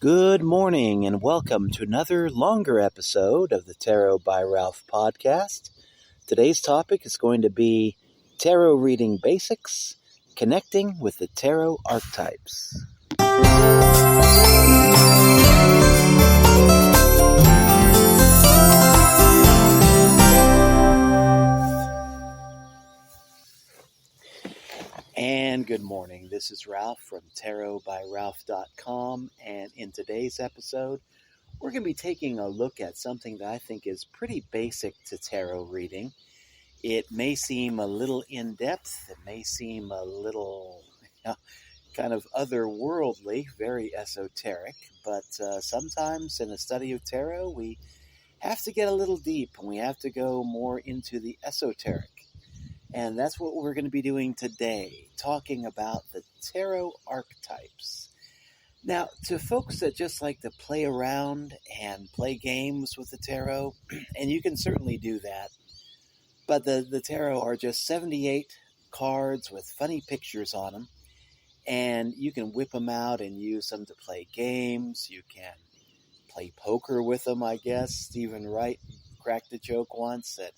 Good morning and welcome to another longer episode of the Tarot by Ralph podcast. Today's topic is going to be tarot reading basics, connecting with the tarot archetypes. And good morning. This is Ralph from tarotbyralph.com, and in today's episode, we're going to be taking a look at something that I think is pretty basic to tarot reading. It may seem a little in-depth, it may seem a little kind of otherworldly, very esoteric, but sometimes in a study of tarot, we have to get a little deep, and we have to go more into the esoteric. And that's what we're going to be doing today, talking about the tarot archetypes. Now, to folks that just like to play around and play games with the tarot, and you can certainly do that, but the tarot are just 78 cards with funny pictures on them, and you can whip them out and use them to play games. You can play poker with them, I guess. Stephen Wright cracked a joke once that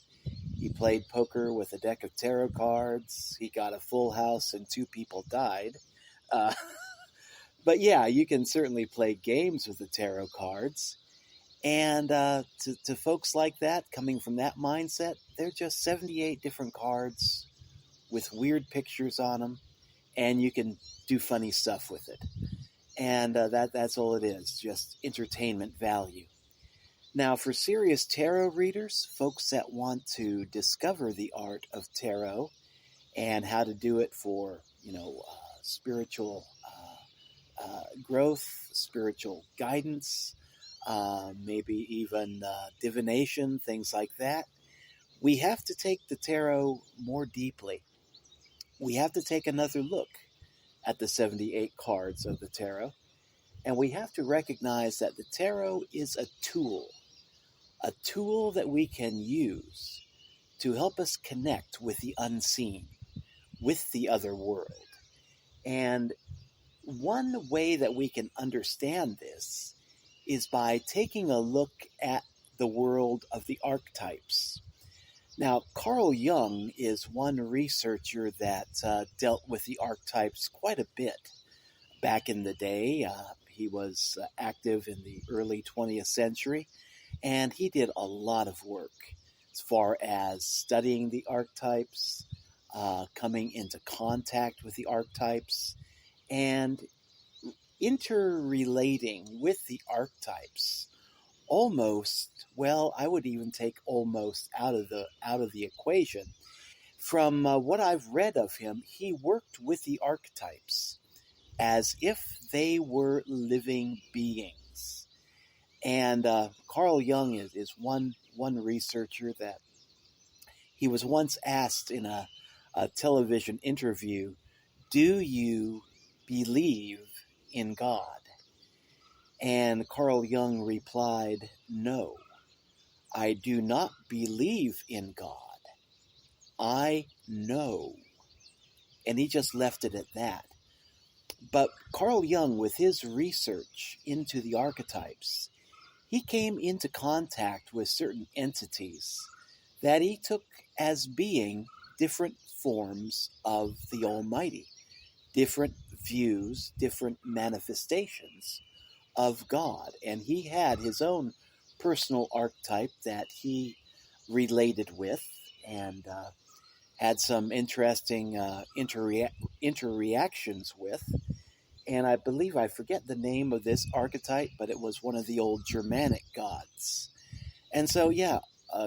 he played poker with a deck of tarot cards. He got a full house and 2 people died. But yeah, you can certainly play games with the tarot cards. And to folks like that, coming from that mindset, they're just 78 different cards with weird pictures on them, and you can do funny stuff with it. And that's all it is, just entertainment value. Now, for serious tarot readers, folks that want to discover the art of tarot and how to do it for, spiritual growth, spiritual guidance, maybe even divination, things like that, we have to take the tarot more deeply. We have to take another look at the 78 cards of the tarot, and we have to recognize that the tarot is a tool that we can use to help us connect with the unseen, with the other world. And one way that we can understand this is by taking a look at the world of the archetypes. Now, Carl-Jung is one researcher that dealt with the archetypes quite a bit back in the day. He was active in the early 20th century, and he did a lot of work as far as studying the archetypes, coming into contact with the archetypes, and interrelating with the archetypes. I would even take almost out of the equation. From what I've read of him, he worked with the archetypes as if they were living beings. And Carl-Jung is one researcher that he was once asked in a television interview, "Do you believe in God?" And Carl-Jung replied, "No, I do not believe in God. I know." And he just left it at that. But Carl-Jung, with his research into the archetypes, he came into contact with certain entities that he took as being different forms of the Almighty, different views, different manifestations of God. And he had his own personal archetype that he related with and had some interesting interreactions with. And I believe, I forget the name of this archetype, but it was one of the old Germanic gods. And so,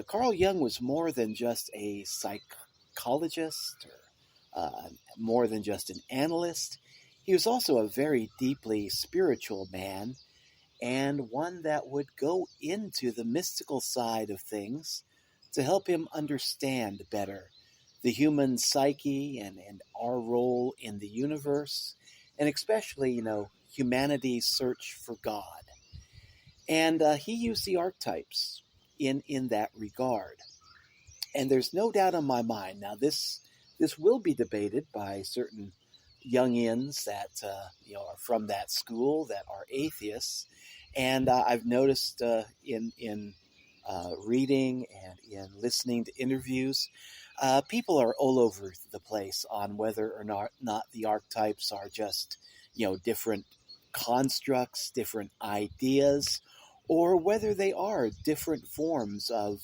Carl-Jung was more than just a psychologist or more than just an analyst. He was also a very deeply spiritual man, and one that would go into the mystical side of things to help him understand better the human psyche and our role in the universe, and especially, humanity's search for God. And he used the archetypes in that regard. And there's no doubt in my mind, now this will be debated by certain Jungians that are from that school that are atheists, and I've noticed in reading and in listening to interviews, people are all over the place on whether or not the archetypes are just different constructs, different ideas, or whether they are different forms of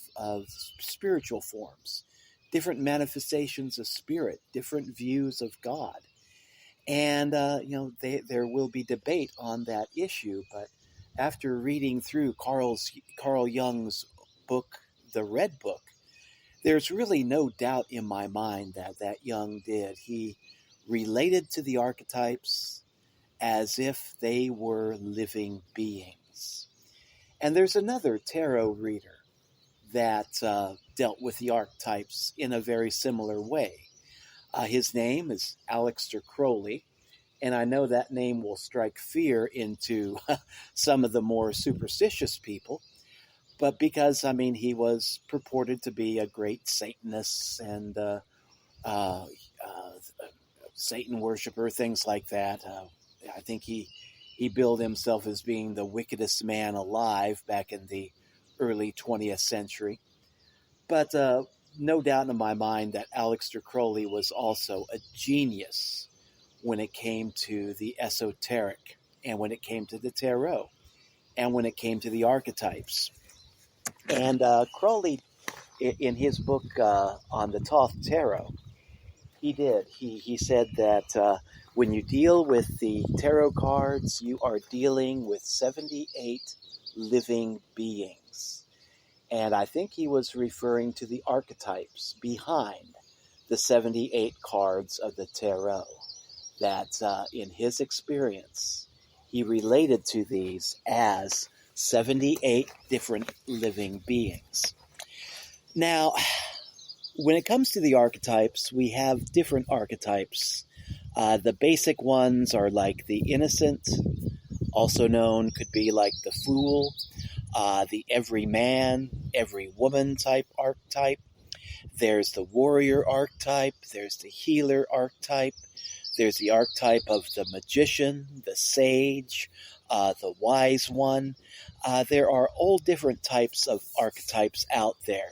spiritual forms, different manifestations of spirit, different views of God. And, there will be debate on that issue. But after reading through Carl Jung's book, The Red Book, there's really no doubt in my mind that Jung did. He related to the archetypes as if they were living beings. And there's another tarot reader that dealt with the archetypes in a very similar way. His name is Aleister Crowley, and I know that name will strike fear into some of the more superstitious people, but because, he was purported to be a great Satanist and Satan worshiper, things like that. I think he billed himself as being the wickedest man alive back in the early 20th century. But no doubt in my mind that Aleister Crowley was also a genius when it came to the esoteric, and when it came to the tarot, and when it came to the archetypes. And Crowley, in his book on the Thoth Tarot, he said that when you deal with the tarot cards, you are dealing with 78 living beings. And I think he was referring to the archetypes behind the 78 cards of the tarot, that in his experience, he related to these as 78 different living beings. Now, when it comes to the archetypes, we have different archetypes. The basic ones are like the innocent, also known, could be like the fool, the every man, every woman type archetype. There's the warrior archetype. There's the healer archetype. There's the archetype of the magician, the sage, the wise one. There are all different types of archetypes out there.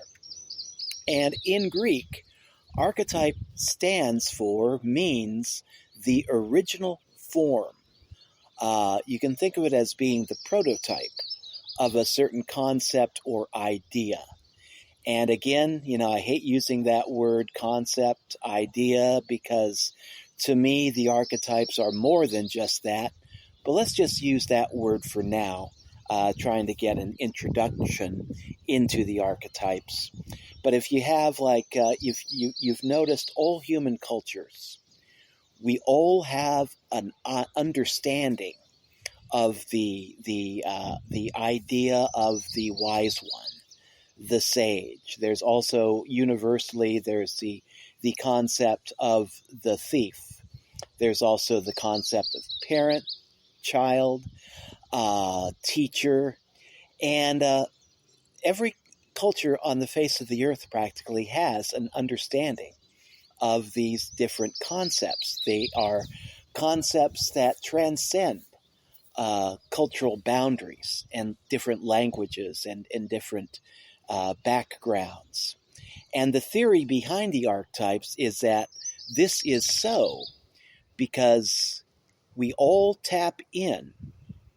And in Greek, archetype means the original form. You can think of it as being the prototype of a certain concept or idea. And again, I hate using that word concept, idea, because to me, the archetypes are more than just that. But let's just use that word for now, trying to get an introduction into the archetypes. But if you have, you've noticed all human cultures, we all have an understanding of the idea of the wise one, the sage. There's also universally there's the concept of the thief. There's also the concept of parent, child, teacher, and every culture on the face of the earth practically has an understanding of these different concepts. They are concepts that transcend cultural boundaries and different languages and different backgrounds. And the theory behind the archetypes is that this is so because we all tap in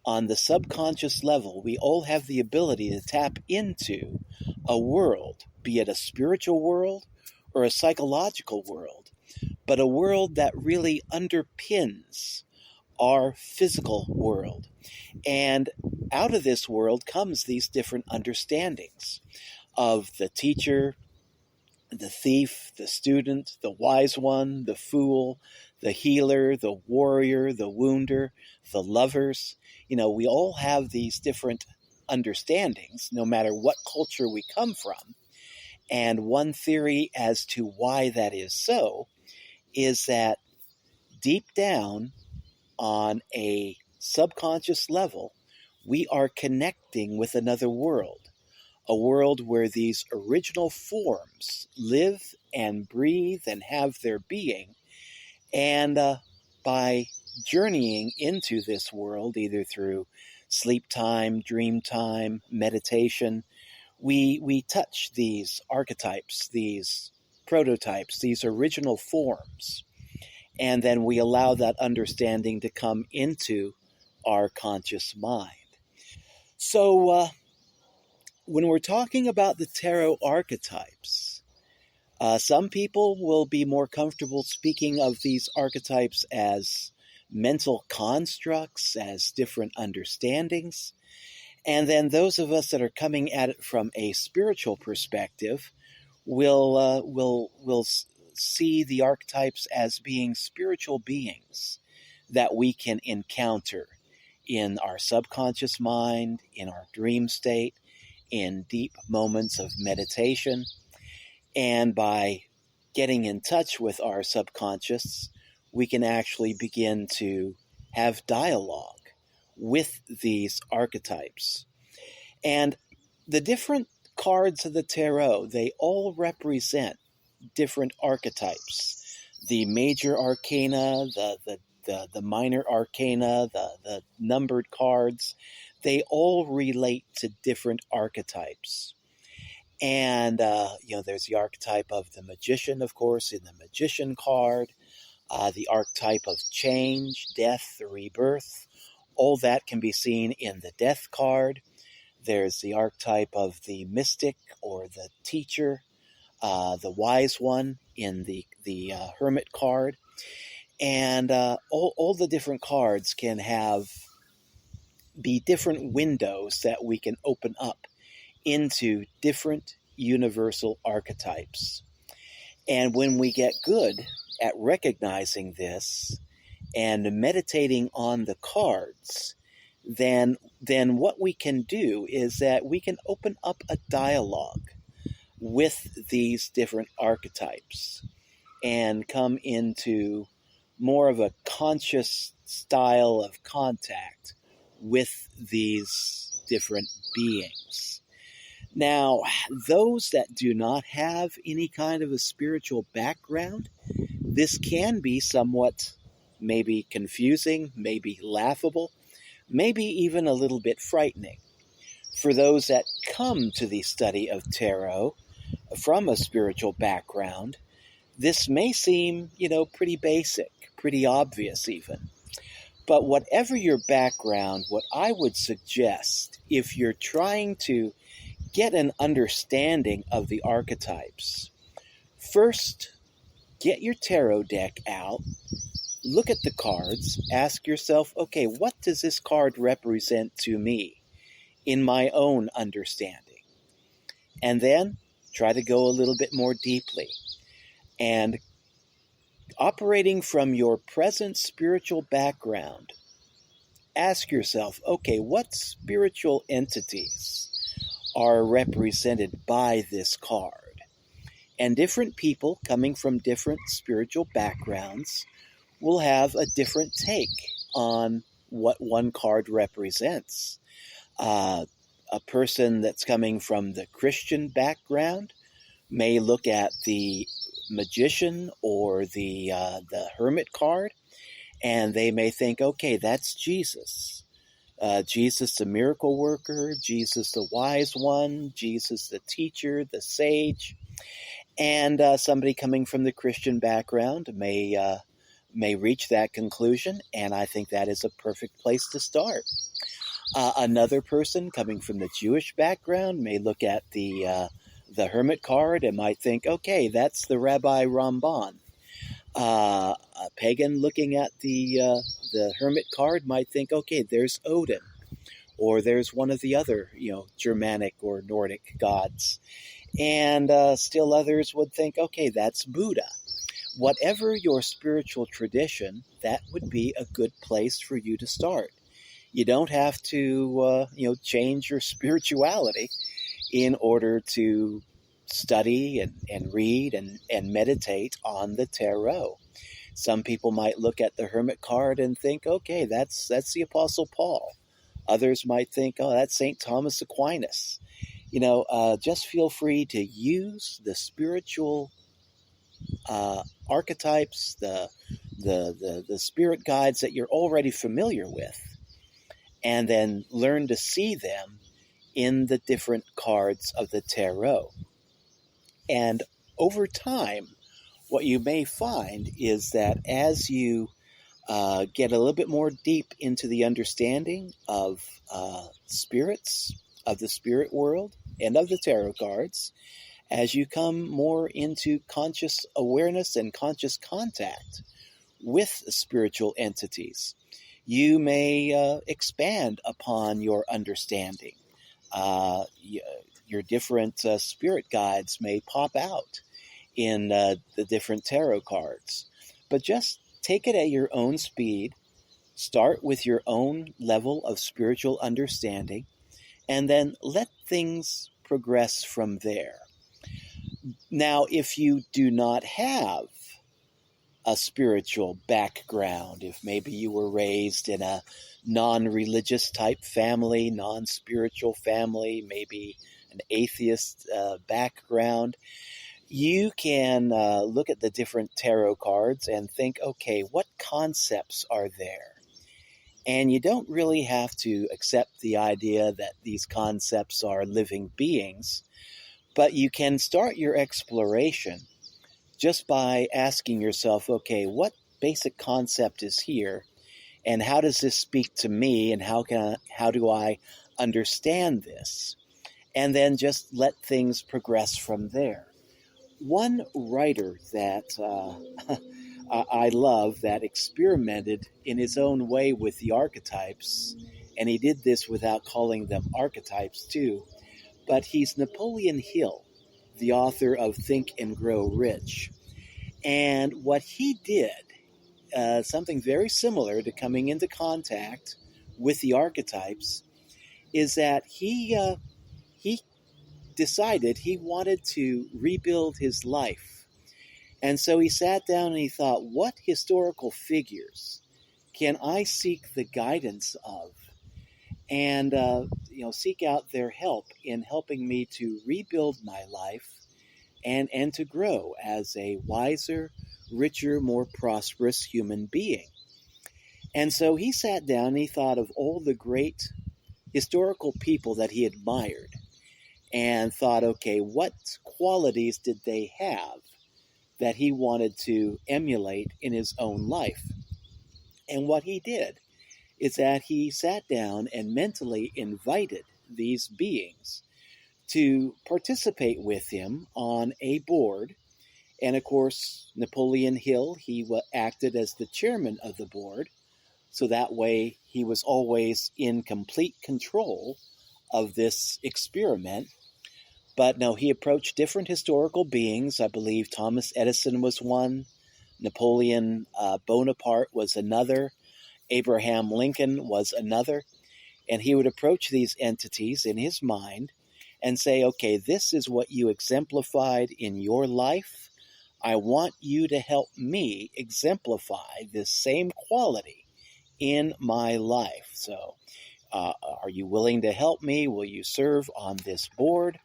on the subconscious level. We all have the ability to tap into a world, be it a spiritual world or a psychological world, but a world that really underpins our physical world. And out of this world comes these different understandings of the teacher, the thief, the student, the wise one, the fool, the healer, the warrior, the wounder, the lovers. We all have these different understandings, no matter what culture we come from. And one theory as to why that is so is that deep down on a subconscious level, we are connecting with another world, a world where these original forms live and breathe and have their being. And by journeying into this world, either through sleep time, dream time, meditation, we touch these archetypes, these prototypes, these original forms, and then we allow that understanding to come into our conscious mind. So when we're talking about the tarot archetypes, some people will be more comfortable speaking of these archetypes as mental constructs, as different understandings. And then those of us that are coming at it from a spiritual perspective will see the archetypes as being spiritual beings that we can encounter in our subconscious mind, in our dream state, in deep moments of meditation. And by getting in touch with our subconscious, we can actually begin to have dialogue with these archetypes. And the different cards of the tarot, they all represent different archetypes. The major arcana, the minor arcana, the numbered cards, they all relate to different archetypes. And, there's the archetype of the magician, of course, in the magician card, the archetype of change, death, rebirth. All that can be seen in the death card. There's the archetype of the mystic or the teacher, the wise one in the hermit card. And all the different cards can be different windows that we can open up into different universal archetypes. And when we get good at recognizing this and meditating on the cards, then what we can do is that we can open up a dialogue with these different archetypes and come into more of a conscious style of contact with these different beings. Now, those that do not have any kind of a spiritual background, this can be somewhat maybe confusing, maybe laughable, maybe even a little bit frightening. For those that come to the study of tarot from a spiritual background, this may seem, pretty basic, pretty obvious even. But whatever your background, what I would suggest, if you're trying to get an understanding of the archetypes, first, get your tarot deck out, look at the cards, ask yourself, okay, what does this card represent to me in my own understanding? And then try to go a little bit more deeply. And operating from your present spiritual background, ask yourself, okay, what spiritual entities are represented by this card? And different people coming from different spiritual backgrounds will have a different take on what one card represents. A person that's coming from the Christian background may look at the magician or the hermit card, and they may think, okay, that's Jesus. Jesus the miracle worker, Jesus the wise one, Jesus the teacher, the sage. And somebody coming from the Christian background may reach that conclusion, and I think that is a perfect place to start. Another person coming from the Jewish background may look at the hermit card and might think, okay, that's the Rabbi Ramban. A pagan looking at the hermit card might think, okay, there's Odin, or there's one of the other, Germanic or Nordic gods. And still others would think, okay, that's Buddha. Whatever your spiritual tradition, that would be a good place for you to start. You don't have to, change your spirituality in order to study and read and meditate on the tarot. Some people might look at the hermit card and think, okay, that's the Apostle Paul. Others might think, oh, that's St. Thomas Aquinas. Just feel free to use the spiritual archetypes, the the spirit guides that you're already familiar with, and then learn to see them in the different cards of the tarot. And over time, what you may find is that as you get a little bit more deep into the understanding of spirits, of the spirit world, and of the tarot cards, as you come more into conscious awareness and conscious contact with spiritual entities, you may expand upon your understanding. Your different spirit guides may pop out in the different tarot cards. But just take it at your own speed. Start with your own level of spiritual understanding, and then let things progress from there. Now, if you do not have a spiritual background, if maybe you were raised in a non-religious type family, non-spiritual family, maybe an atheist background, you can look at the different tarot cards and think, okay, what concepts are there? And you don't really have to accept the idea that these concepts are living beings, but you can start your exploration just by asking yourself, okay, what basic concept is here, and how does this speak to me, and how do I understand this? And then just let things progress from there. One writer that I love that experimented in his own way with the archetypes, and he did this without calling them archetypes too, but he's Napoleon Hill, the author of Think and Grow Rich. And what he did, something very similar to coming into contact with the archetypes, is that he decided he wanted to rebuild his life. And so he sat down and he thought, what historical figures can I seek the guidance of, and seek out their help in helping me to rebuild my life and to grow as a wiser, richer, more prosperous human being. And so he sat down and he thought of all the great historical people that he admired and thought, okay, what qualities did they have that he wanted to emulate in his own life? And what he did is that he sat down and mentally invited these beings to participate with him on a board. And of course, Napoleon Hill, he acted as the chairman of the board. So that way he was always in complete control of this experiment. But no, he approached different historical beings. I believe Thomas Edison was one. Napoleon Bonaparte was another. Abraham Lincoln was another. And he would approach these entities in his mind and say, okay, this is what you exemplified in your life. I want you to help me exemplify this same quality in my life. So are you willing to help me? Will you serve on this board?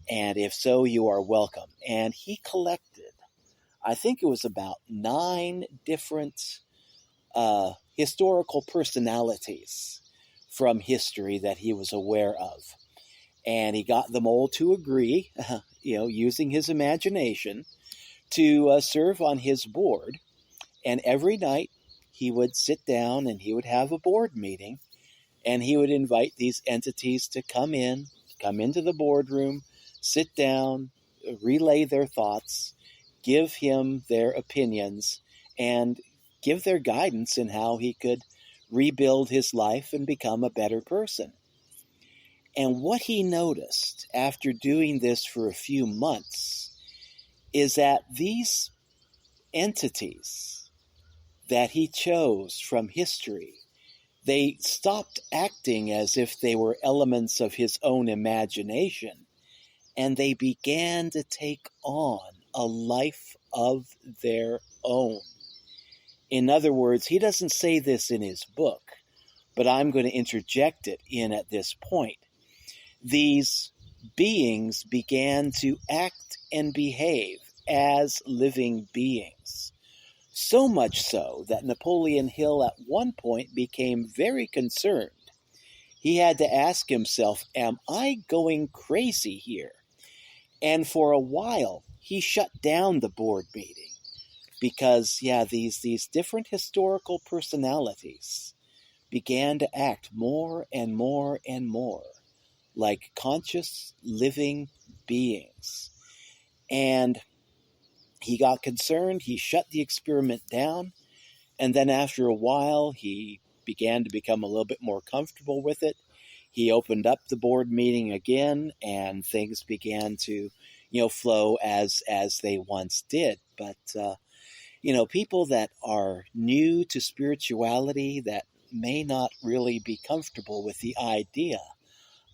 And if so, you are welcome. And he collected, I think it was about 9 different historical personalities from history that he was aware of. And he got them all to agree, using his imagination, to serve on his board. And every night he would sit down and he would have a board meeting, and he would invite these entities to come into the boardroom, sit down, relay their thoughts, give him their opinions, and give their guidance in how he could rebuild his life and become a better person. And what he noticed after doing this for a few months is that these entities that he chose from history, they stopped acting as if they were elements of his own imagination, and they began to take on a life of their own. In other words, he doesn't say this in his book, but I'm going to interject it in at this point. These beings began to act and behave as living beings. So much so that Napoleon Hill at one point became very concerned. He had to ask himself, am I going crazy here? And for a while, he shut down the board meeting because, these different historical personalities began to act more and more and more like conscious living beings. And he got concerned, he shut the experiment down, and then after a while, he began to become a little bit more comfortable with it. He opened up the board meeting again, and things began to, flow as they once did. But people that are new to spirituality, that may not really be comfortable with the idea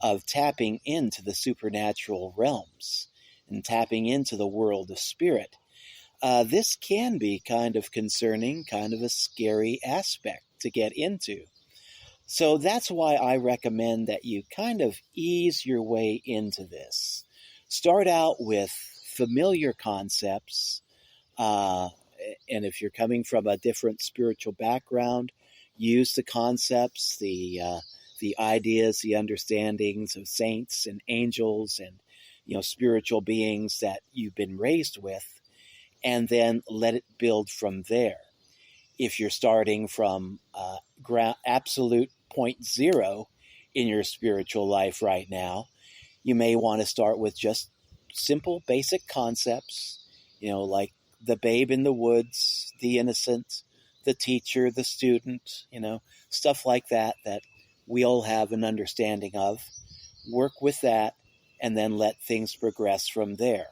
of tapping into the supernatural realms and tapping into the world of spirit, this can be kind of concerning, kind of a scary aspect to get into. So that's why I recommend that you kind of ease your way into this. Start out with familiar concepts, and if you're coming from a different spiritual background, use the concepts, the ideas, the understandings of saints and angels and spiritual beings that you've been raised with, and then let it build from there. If you're starting from absolute point zero in your spiritual life right now, you may want to start with just simple, basic concepts, like the babe in the woods, the innocent, the teacher, the student, stuff like that we all have an understanding of. Work with that, and then let things progress from there.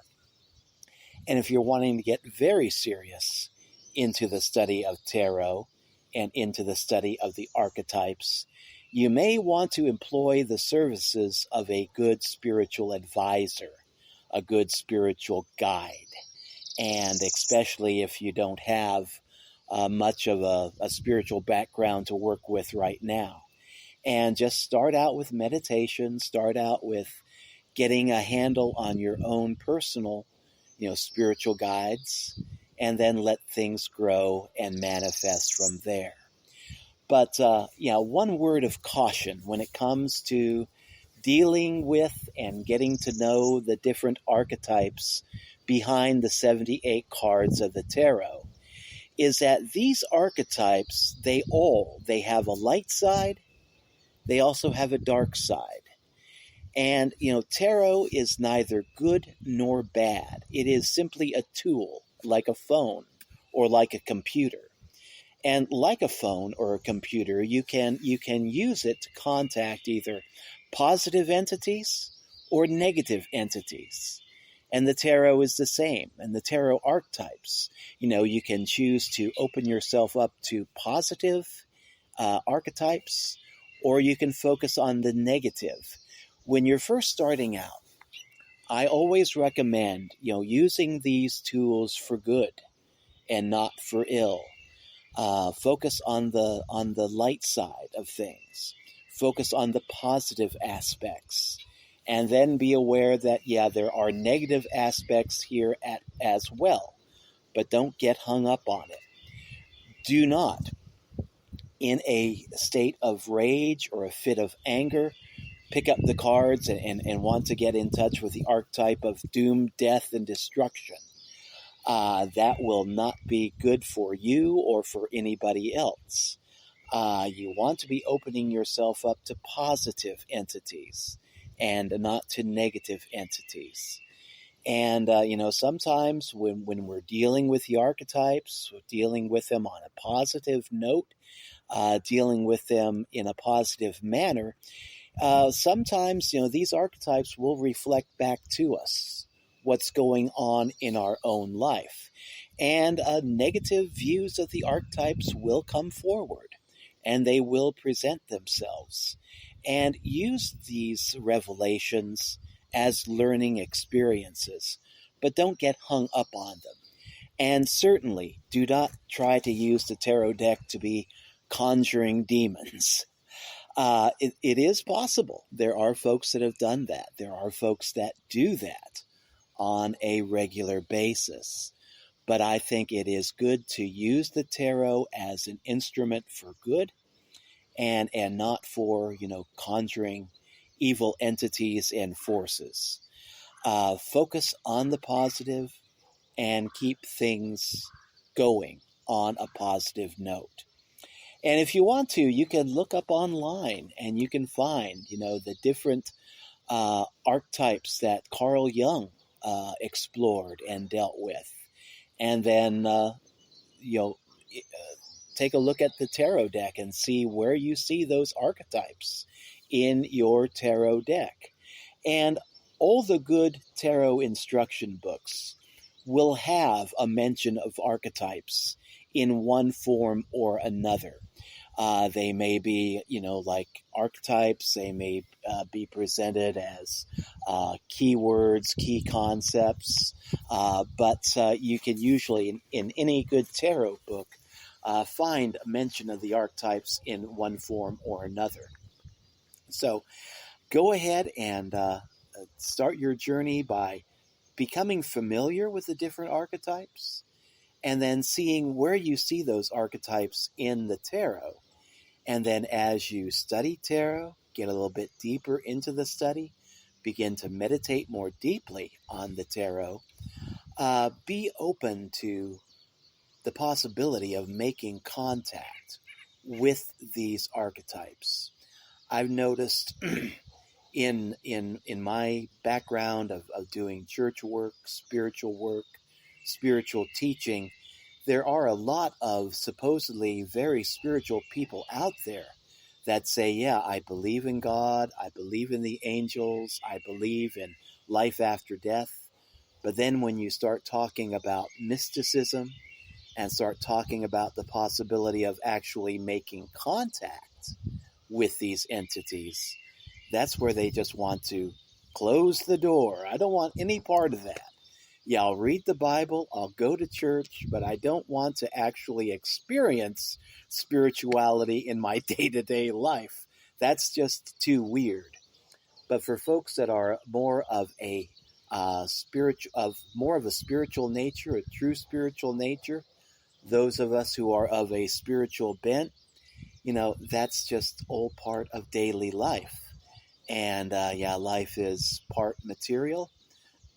And if you're wanting to get very serious into the study of tarot and into the study of the archetypes, you may want to employ the services of a good spiritual advisor, a good spiritual guide. And especially if you don't have much of a spiritual background to work with right now. And just start out with meditation, start out with getting a handle on your own personal, spiritual guides, and then let things grow and manifest from there. But, one word of caution when it comes to dealing with and getting to know the different archetypes behind the 78 cards of the tarot is that these archetypes, they have a light side, they also have a dark side. And, tarot is neither good nor bad. It is simply a tool, like a phone or like a computer. And like a phone or a computer, you can use it to contact either positive entities or negative entities. And the tarot is the same. And the tarot archetypes, you can choose to open yourself up to positive archetypes, or you can focus on the negative. When you're first starting out, I always recommend, using these tools for good and not for ill. Focus on the light side of things. Focus on the positive aspects. And then be aware that, there are negative aspects here as well. But don't get hung up on it. Do not, in a state of rage or a fit of anger, pick up the cards and want to get in touch with the archetype of doom, death, and destruction. That will not be good for you or for anybody else. You want to be opening yourself up to positive entities and not to negative entities. And, sometimes when we're dealing with the archetypes, we're dealing with them on a positive note, dealing with them in a positive manner, sometimes, these archetypes will reflect back to us what's going on in our own life. And negative views of the archetypes will come forward, and they will present themselves. And use these revelations as learning experiences, but don't get hung up on them. And certainly do not try to use the tarot deck to be conjuring demons. It is possible. There are folks that have done that. There are folks that do that on a regular basis. but I think it is good to use the tarot as an instrument for good and not for, conjuring evil entities and forces. Focus on the positive and keep things going on a positive note. And if you want to, you can look up online and you can find, the different archetypes that Carl Jung explored and dealt with. And then, take a look at the tarot deck and see where you see those archetypes in your tarot deck. And all the good tarot instruction books will have a mention of archetypes in one form or another. They may be, like archetypes. They may be presented as keywords, key concepts. But you can usually, in any good tarot book, find a mention of the archetypes in one form or another. So go ahead and start your journey by becoming familiar with the different archetypes, and then seeing where you see those archetypes in the tarot. And then as you study tarot, get a little bit deeper into the study, begin to meditate more deeply on the tarot, be open to the possibility of making contact with these archetypes. I've noticed in my background of doing church work, spiritual teaching, there are a lot of supposedly very spiritual people out there that say, yeah, I believe in God, I believe in the angels, I believe in life after death. But then when you start talking about mysticism and start talking about the possibility of actually making contact with these entities, that's where they just want to close the door. I don't want any part of that. Yeah, I'll read the Bible, I'll go to church, but I don't want to actually experience spirituality in my day-to-day life. That's just too weird. But for folks that are more of a spiritual nature, a true spiritual nature, those of us who are of a spiritual bent, that's just all part of daily life. And life is part material,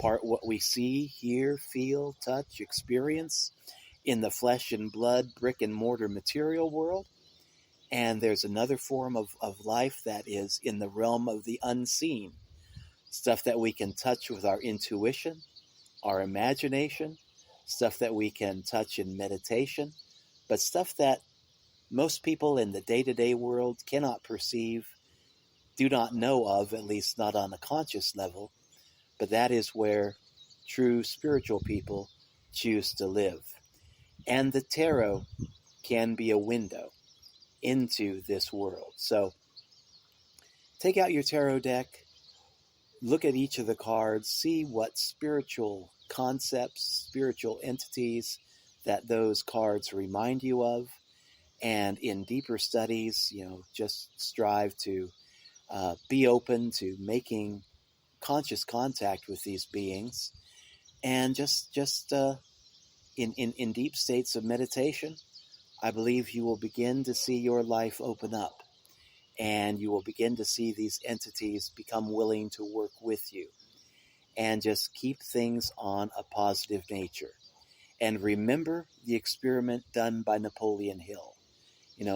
part what we see, hear, feel, touch, experience in the flesh and blood, brick and mortar material world. And there's another form of life that is in the realm of the unseen, stuff that we can touch with our intuition, our imagination, stuff that we can touch in meditation, but stuff that most people in the day-to-day world cannot perceive, do not know of, at least not on a conscious level. But that is where true spiritual people choose to live. And the tarot can be a window into this world. So take out your tarot deck, look at each of the cards, see what spiritual concepts, spiritual entities that those cards remind you of. And in deeper studies, just strive to be open to making conscious contact with these beings, and just in deep states of meditation, I believe you will begin to see your life open up, and you will begin to see these entities become willing to work with you, and just keep things on a positive nature. And remember the experiment done by Napoleon Hill.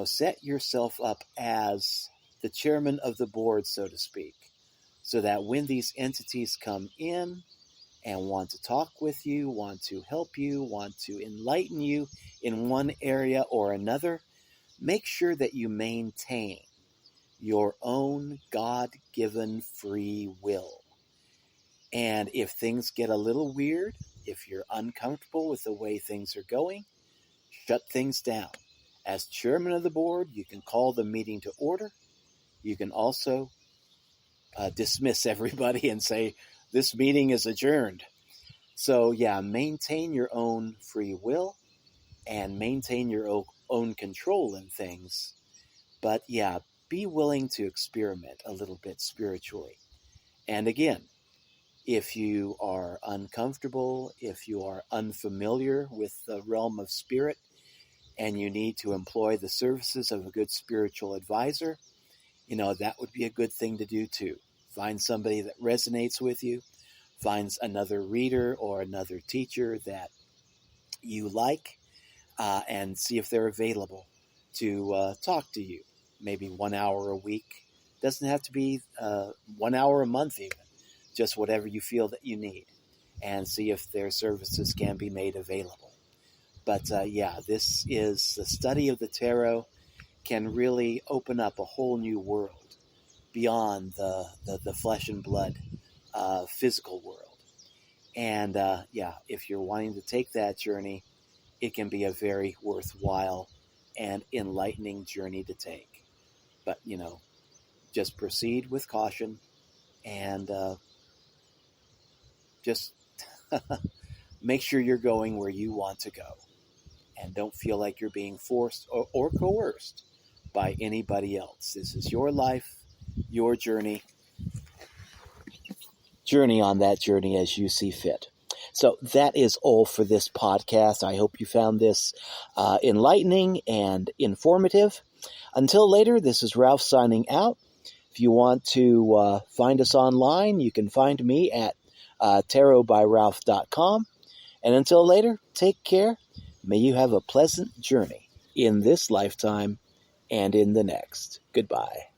Set yourself up as the chairman of the board, so to speak, so that when these entities come in and want to talk with you, want to help you, want to enlighten you in one area or another, make sure that you maintain your own God-given free will. And if things get a little weird, if you're uncomfortable with the way things are going, shut things down. As chairman of the board, you can call the meeting to order. You can also dismiss everybody and say, this meeting is adjourned. So maintain your own free will and maintain your own control in things. But be willing to experiment a little bit spiritually. And again, If you are uncomfortable, if you are unfamiliar with the realm of spirit, and you need to employ the services of a good spiritual advisor, that would be a good thing to do too. Find somebody that resonates with you, find another reader or another teacher that you like, and see if they're available to talk to you. Maybe 1 hour a week. Doesn't have to be 1 hour a month even. Just whatever you feel that you need, and see if their services can be made available. But this is the study of the tarot can really open up a whole new world beyond the flesh and blood physical world. And if you're wanting to take that journey, it can be a very worthwhile and enlightening journey to take. But, just proceed with caution and just make sure you're going where you want to go, and don't feel like you're being forced or coerced by anybody else. This is your life, your journey. Journey on that journey as you see fit. So that is all for this podcast. I hope you found this enlightening and informative. Until later, this is Ralph signing out. If you want to find us online, you can find me at tarotbyralph.com. And until later, take care. May you have a pleasant journey in this lifetime and in the next. Goodbye.